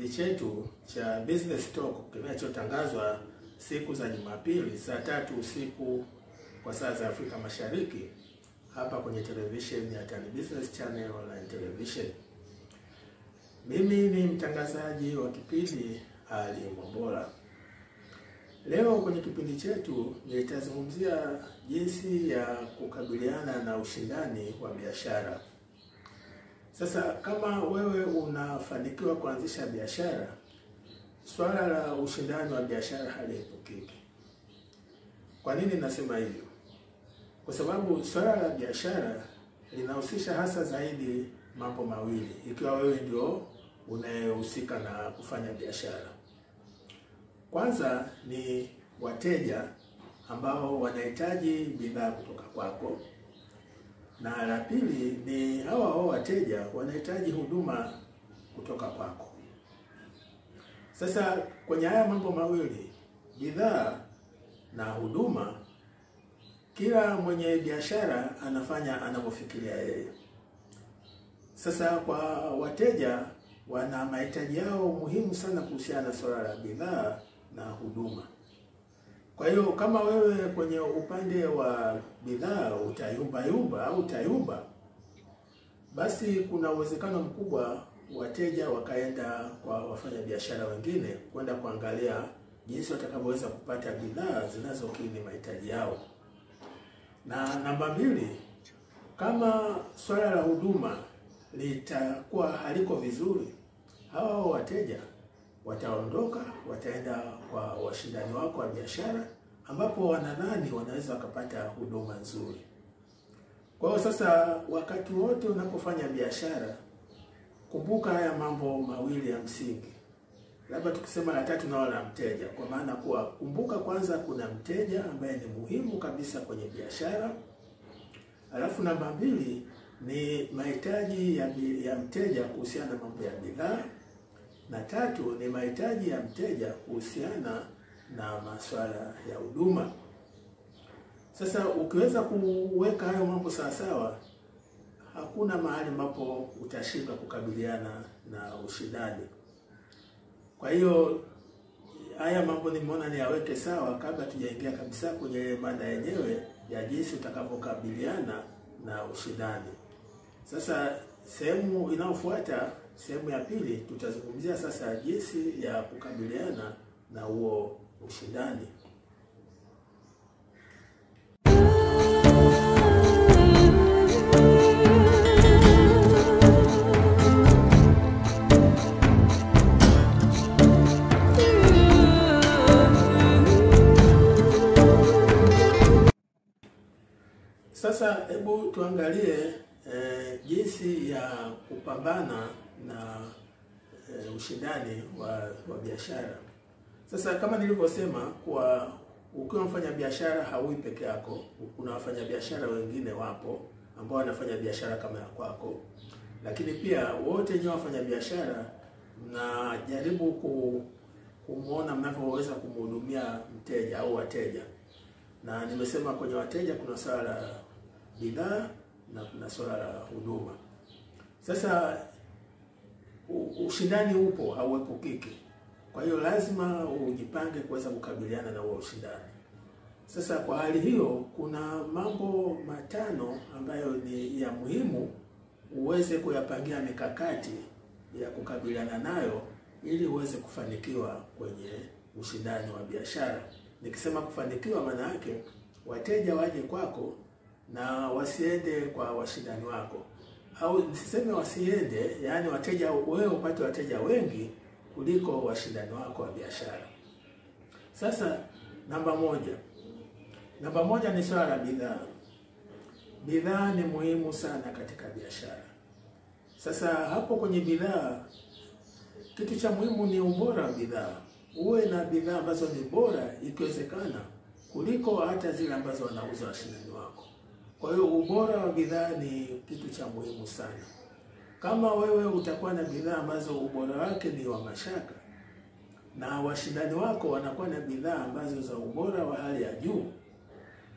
kipindi chetu cha Business Talk kinachotangazwa siku za Jumapili saa 3 usiku kwa saa za Afrika Mashariki hapa kwenye television ya Tan Business Channel Online Television. Mimi ni mtangazaji wa kipindi Ali Mwambola. Leo kwenye kipindi chetu nitazungumzia jinsi ya kukabiliana na ushindani wa biashara. Sasa kama wewe unafanikiwa kuanzisha biashara, swala la ushindani wa biashara haliepukiki. Kwa nini nasema hivyo? Kwa sababu swala la biashara linahusisha hasa zaidi mambo mawili, ikiwa wewe ndio unayehusika na kufanya biashara. Kwanza ni wateja ambao wanahitaji bidhaa kutoka kwako, na la pili ni hao wateja wanahitaji huduma kutoka kwako. Sasa kwenye haya mambo mawili, bidhaa na huduma, kila mwenye biashara anafanya anavyofikiria yeye. Sasa kwa wateja, wana mahitaji yao muhimu sana kuhusiana na swala la bidhaa na huduma. Kwa hiyo kama wewe kwenye upande wa bidhaa utayumba au utayumba, basi kuna uwezekano mkubwa wateja wakaenda kwa wafanya biashara wengine kwenda kuangalia jinsi watakavyoweza kupata bidhaa zinazokidhi mahitaji yao. Na namba 2, kama swala la huduma litakuwa haliko vizuri, hao wateja wataondoka, wataenda kwa washindani wako wa biashara ambapo wanadhani wanaweza wakapata huduma nzuri. Kwa hiyo sasa, wakati wote unapofanya biashara, kumbuka haya mambo mawili ya msingi. Labda tukisema la tatu nao la mteja, kwa maana kuwa kumbuka kwanza kuna mteja ambaye ni muhimu kabisa kwenye biashara. Alafu namba 2 ni mahitaji ya mteja kuhusiana na mambo ya bidhaa. Na 3 ni mahitaji ya mteja kuhusiana na masuala ya huduma. Sasa ukiweza kuweka hayo mambo sawa, hakuna mahali ambapo utashindwa kukabiliana na ushindani. Kwa hiyo haya mambo nimeona niyaweke sawa kabla tujaingia kabisa kwenye mada yenyewe ya jinsi utakavyokabiliana na ushindani. Sasa sehemu inayofuata, sehemu ya pili, tutazungumzia sasa jinsi ya kukabiliana na huo ushindani. Sasa hebu tuangalie jinsi ya kupambana na ushindani wa biashara. Sasa kama nilivyosema, kwa ukiwa mfanya biashara haui peke yako, kuna wafanya biashara wengine wapo ambao wanafanya biashara kama ya kwako. Lakini pia wote nyote wafanya biashara mnajaribu kumuona mnavyoweza kumhudumia mteja au wateja. Na nimesema kwenye wateja kuna swala la bidhaa na kuna swala la huduma. Sasa ushindani upo, hauepukiki. Kwa hiyo lazima ujipange kuweza kukabiliana na huo ushindani. Sasa kwa hali hiyo, kuna mambo 5 ambayo ni ya muhimu uweze kuyapangia mikakati ya kukabiliana nayo ili uweze kufanikiwa kwenye ushindani wa biashara. Nikisema kufanikiwa, maana yake wateja waje kwako na wasiende kwa washindani wako. Au nisiseme wasiende, yani wateja, wewe upate wateja wengi kuliko washindani wako wa biashara. Sasa namba 1 ni swala la bidhaa. Bidhaa ni muhimu sana katika biashara. Sasa hapo kwenye bidhaa, kitu cha muhimu ni ubora wa bidhaa. Uwe na bidhaa ambazo ni bora ikiwezekana kuliko hata zile ambazo wanauza washindani wako. Kwa hiyo ubora wa bidhaa ni kitu cha muhimu sana. Kama wewe utakuwa na bidhaa ambazo ubora wake ni wa mashaka, na washindani wako wanakuwa na bidhaa ambazo za ubora wa hali ya juu,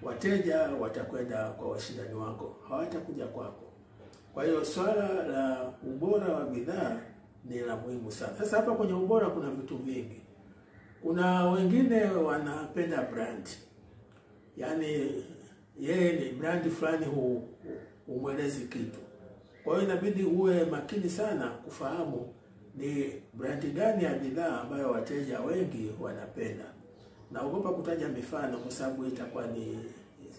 wateja watakwenda kwa washindani wako, hawatakuja kwako. Kwa hiyo swala la ubora wa bidhaa ni la muhimu sana. Sasa hapa kwenye ubora kuna vitu vingi. Kuna wengine wanapenda brand, yaani yeye ni brand fulani humwelezi kitu. Kwa hiyo inabidi uwe makini sana kufahamu ni brand gani ya bidhaa ambayo wateja wengi wanapenda. Naogopa kutaja mifano kwa sababu itakuwa ni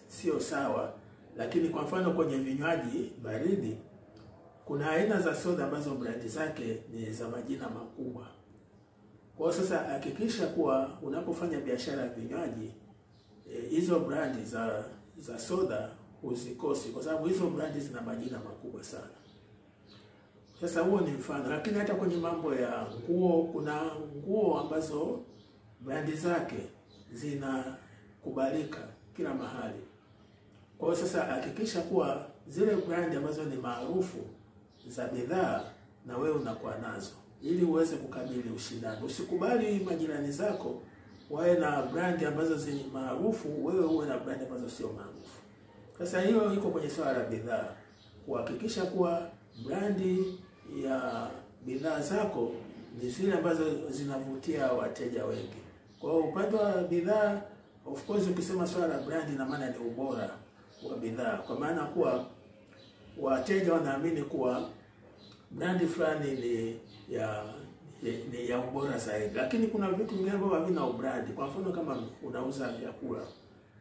sio sawa, lakini kwa mfano kwenye vinywaji baridi kuna aina za soda ambazo brand zake ni za majina makubwa. Kwa sasa hakikisha kuwa unapofanya biashara ya vinywaji hizo brand za soda uzikosi, kwa sababu hizo brand zina majina makubwa sana. Sasa huo ni mfano, lakini hata kwenye mambo ya nguo kuna nguo ambazo brand zake zinakubalika kila mahali. Kwa hiyo sasa hakikisha kuwa zile brand ambazo ni maarufu za bidhaa na wewe unakuwa nazo ili uweze kukabili ushindani. Usikubali majirani zako wawe na brand ambazo zenye maarufu, wewe uwe na brand ambazo sio maarufu. Sasa hiyo iko kwenye swala la bidhaa, kuhakikisha kuwa brandi ya bidhaa zako ni zile ambazo zinavutia wateja wengi. Kwa hiyo upande wa bidhaa, of course ukisema swala la brand ina maana ni ubora wa bidhaa, kwa maana kuwa wateja wanaamini kuwa brand fulani ni ya ubora zaidi. Lakini kuna vitu vingine ambavyo havina ubrandi. Kwa mfano kama unauza vyakula,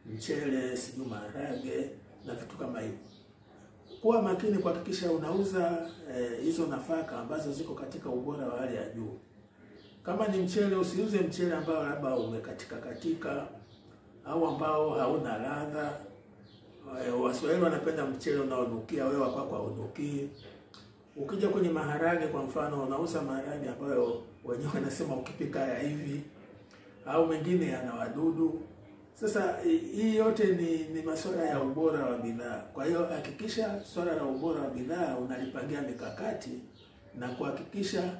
mchele, sijui maharage na vitu kama hivyo, kuwa makini kuhakikisha unauza hizo nafaka ambazo ziko katika ubora wa hali ya juu. Kama ni mchele, usiuze mchele ambao labda umekatika au ambao hauna ladha. Waswahili wanapenda mchele unaonukia, wewe wako haunukii. Ukija kwenye maharage kwa mfano, unauza maharage ambayo wenyewe wanasema ukipika ya hivi au mengine yana wadudu. Sasa hii yote ni masuala ya ubora wa bidhaa. Kwa hiyo hakikisha swala la ubora wa bidhaa unalipangia mikakati na kuhakikisha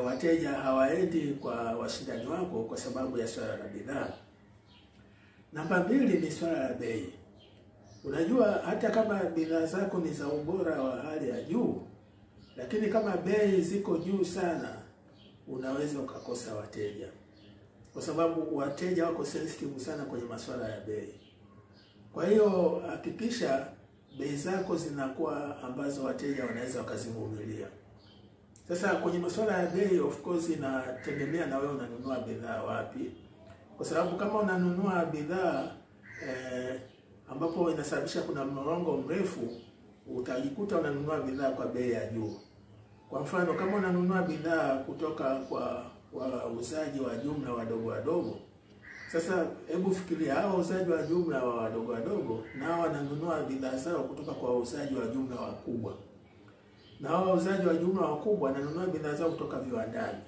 wateja hawaendi kwa washindani wako kwa sababu ya swala la bidhaa. Namba 2 ni swala la bei. Unajua hata kama bidhaa zako ni za ubora wa hali ya juu, lakini kama bei ziko juu sana, unaweza ukakosa wateja. Kwa sababu wateja wako sensitive sana kwenye masuala ya bei. Kwa hiyo hakikisha bei zako zinakuwa ambazo wateja wanaweza wakazivumilia. Sasa kwenye masuala ya bei, of course inategemea na wewe unanunua bidhaa wapi. Kwa sababu kama unanunua bidhaa ambapo inasababisha kuna mlolongo mrefu, utajikuta unanunua bidhaa kwa bei ya juu. Kwa mfano kama unanunua bidhaa kutoka kwa wauzaji wa jumla wadogo, sasa hebu fikiria hao wauzaji wa jumla wa wadogo nao wananunua bidhaa zao kutoka kwa wauzaji wa jumla wakubwa, na hao wauzaji wa jumla wakubwa wananunua bidhaa zao kutoka viwandani.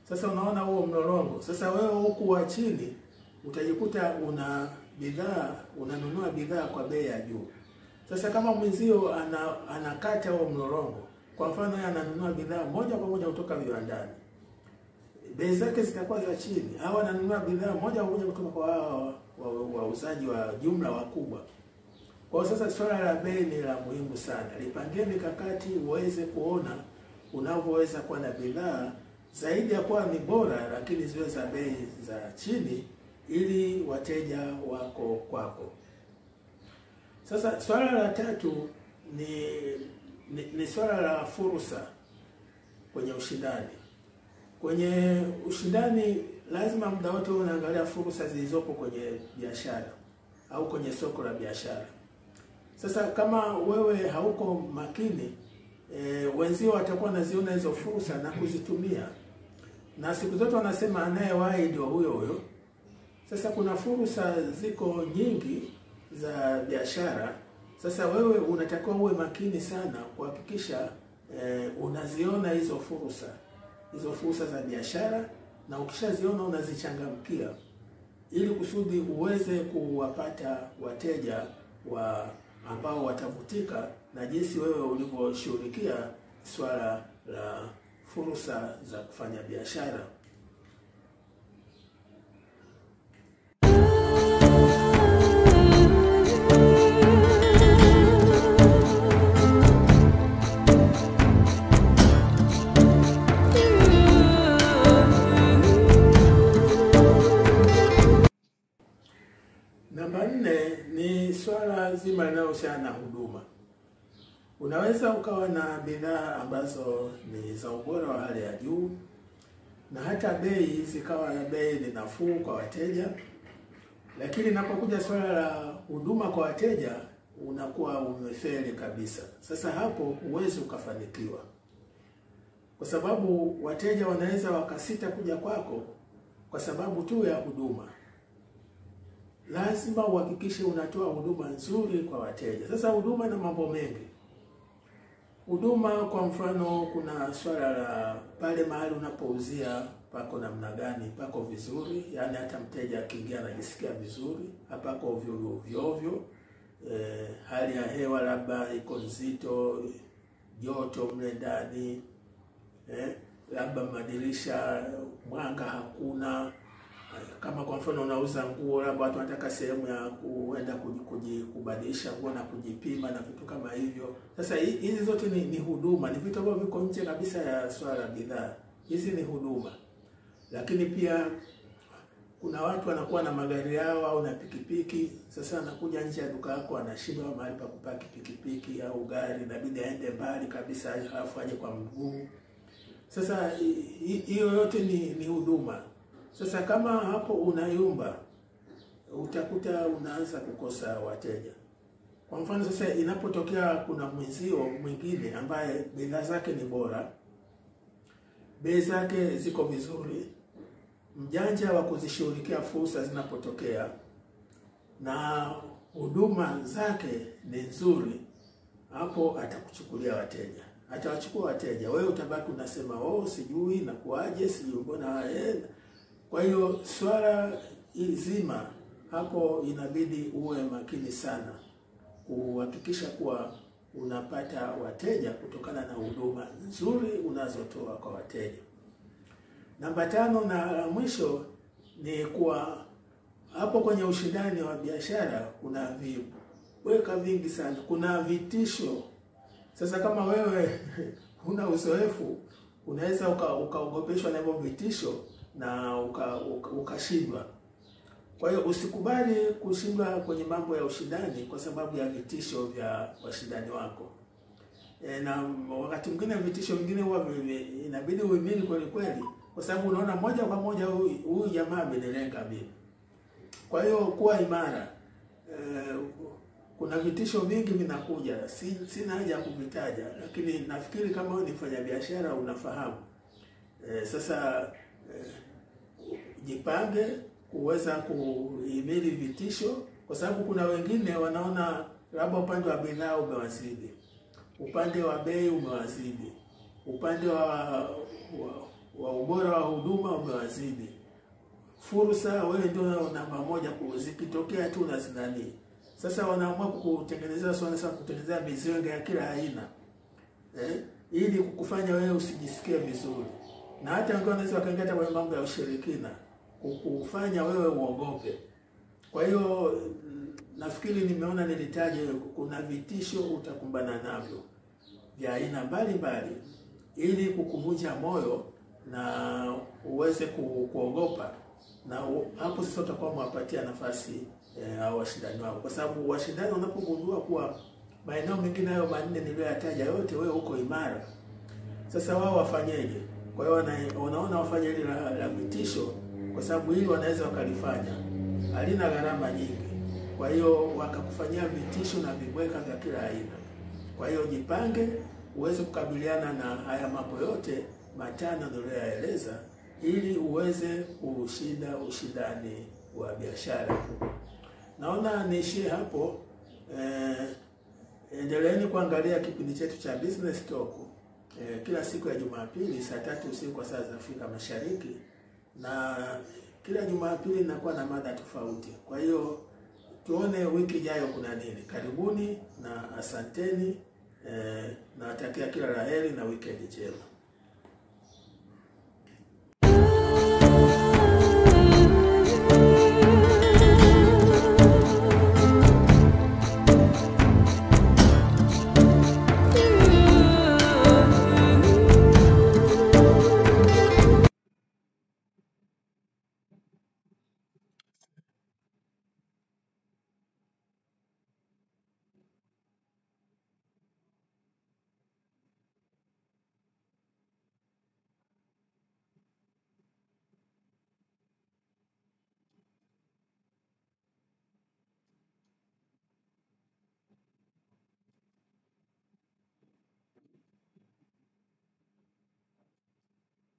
Sasa unaona huo mlolongo. Sasa wewe huku wa chini utajikuta unanunua bidhaa kwa bei ya juu. Sasa kama mwenzio anakata huo mlolongo, kwa mfano yeye ananunua bidhaa moja kwa moja kutoka viwandani, bei zake zitakuwa za chini. Hao wananunua bidhaa moja kwa moja kutoka kwa wauzaji wa jumla wakubwa. Kwa sasa swala la bei ni la muhimu sana. Lipangie mikakati uweze kuona unavyoweza kuwa na bidhaa zaidi ya kuwa ni bora, lakini ziwe za bei za chini ili wateja wako kwako. Sasa swala la 3 ni swala la fursa kwenye ushindani. Kwenye ushindani lazima muda wote unaangalia fursa zilizopo kwenye biashara au kwenye soko la biashara. Sasa kama wewe hauko makini, wenzio watakuwa naziona hizo fursa na kuzitumia. Na siku zote wanasema anayewahi ndio huyo. Sasa kuna fursa ziko nyingi za biashara. Sasa wewe unatakiwa uwe makini sana kuhakikisha unaziona hizo fursa za biashara, na ukishaziona unazichangamkia ili kusudi uweze kuwapata wateja ambao watavutika na jinsi wewe ulivyoshughulikia swala la fursa za kufanya biashara. swala zima linalohusiana na huduma. Unaweza ukawa na bidhaa ambazo ni za ubora wa hali ya juu na hata bei zikawa bei ni nafuu kwa wateja, lakini inapokuja swala la huduma kwa wateja unakuwa umefeli kabisa. Sasa hapo huwezi ukafanikiwa, kwa sababu wateja wanaweza wakasita kuja kwako kwa sababu tu ya huduma. Lazima uhakikishe unatoa huduma nzuri kwa wateja. Sasa huduma na mambo mengi. Huduma kwa mfano, kuna swala la pale mahali unapouzia pako namna gani, pako vizuri, yani hata mteja akiingia anajisikia vizuri, hapako ovyo, hali ya hewa labda iko nzito, joto mle ndani, labda madirisha, mwanga hakuna. Kama kwa mfano unauza nguo, labda watu wanataka sehemu ya kuenda kubadilisha nguo na kujipima na vitu kama hivyo. Sasa hizi zote ni huduma, ni vitu ambavyo viko nje kabisa ya swala la bidhaa. Hizi ni huduma. Lakini pia kuna watu wanakuwa na magari yao au na pikipiki. Sasa anakuja nje ya duka lako, anashindwa mahali pa kupaki pikipiki au gari, inabidi aende mbali kabisa alafu aje kwa mguu. Sasa hiyo yote ni huduma. Sasa kama hapo unayumba, utakuta unaanza kukosa wateja. Kwa mfano sasa inapotokea kuna mwenzio mwingine ambaye bidhaa zake ni bora, bei zake ziko vizuri, mjanja wa kuzishughulikia fursa zinapotokea, na huduma zake ni nzuri, hapo atakuchukulia wateja. Atawachukua wateja. Wewe utabaki unasema, sijui na kuaje, sijui mbona Kwa hiyo swala zima hapo inabidi uwe makini sana kuhakikisha kuwa unapata wateja kutokana na huduma nzuri unazotoa kwa wateja. Namba 5 na mwisho ni kuwa hapo kwenye ushindani wa biashara kuna viweka vingi sana, kuna vitisho. Sasa kama wewe huna uzoefu, unaweza ukaogopeshwa na hivyo vitisho na ukashindwa. Kwa hiyo usikubali kushindwa kwenye mambo ya ushindani kwa sababu ya vitisho vya washindani wako. Na wakati mwingine vitisho vingine huwa inabidi uimili kweli, kwa sababu unaona moja kwa moja huyu jamaa amenilenga mimi. Kwa hiyo kuwa imara. Kuna vitisho vingi vinakuja, sina haja ya kuvitaja, lakini nafikiri kama wewe ni mfanyabiashara unafahamu. Sasa jipange kuweza kuhimili vitisho, kwa sababu kuna wengine wanaona labda upande wa bidhaa umewazidi, upande wa bei umewazidi, upande wa ubora wa huduma umewazidi. Fursa wewe ndio namba moja, zikitokea tu na zinani. Sasa wanaamua kukutengenezea kutengenezea mizengo ya kila aina, ili kukufanya wewe usijisikie vizuri. Na hata wengine wanaweza wakaingia kwenye mambo ya ushirikina kukufanya wewe uogope. Kwa hiyo nafikiri nimeona nilitaje, kuna vitisho utakumbana navyo vya aina mbalimbali ili kukuvunja moyo na uweze kuogopa, na hapo sasa utakuwa mwapatia nafasi au washindani wao, kwa sababu washindani wanapogundua kuwa maeneo mengine hayo manne niliyoyataja yote wewe uko imara, sasa wao wafanyeje? Kwa hiyo wanaona wafanye ile la vitisho, kwa sababu hili wanaweza wakalifanya, halina gharama nyingi. Kwa hiyo wakakufanyia vitisho na vibweka vya kila aina. Kwa hiyo jipange uweze kukabiliana na haya mambo yote 5 niliyoyaeleza, ili uweze kushinda ushindani wa biashara. Naona niishie hapo. Endeleeni kuangalia kipindi chetu cha Business Talk kila siku ya Jumapili saa 3 usiku kwa saa za Afrika Mashariki, na kila Jumapili inakuwa na mada tofauti. Kwa hiyo tuone wiki ijayo kuna nini. Karibuni na asanteni, na natakia kila laheri na weekend njema.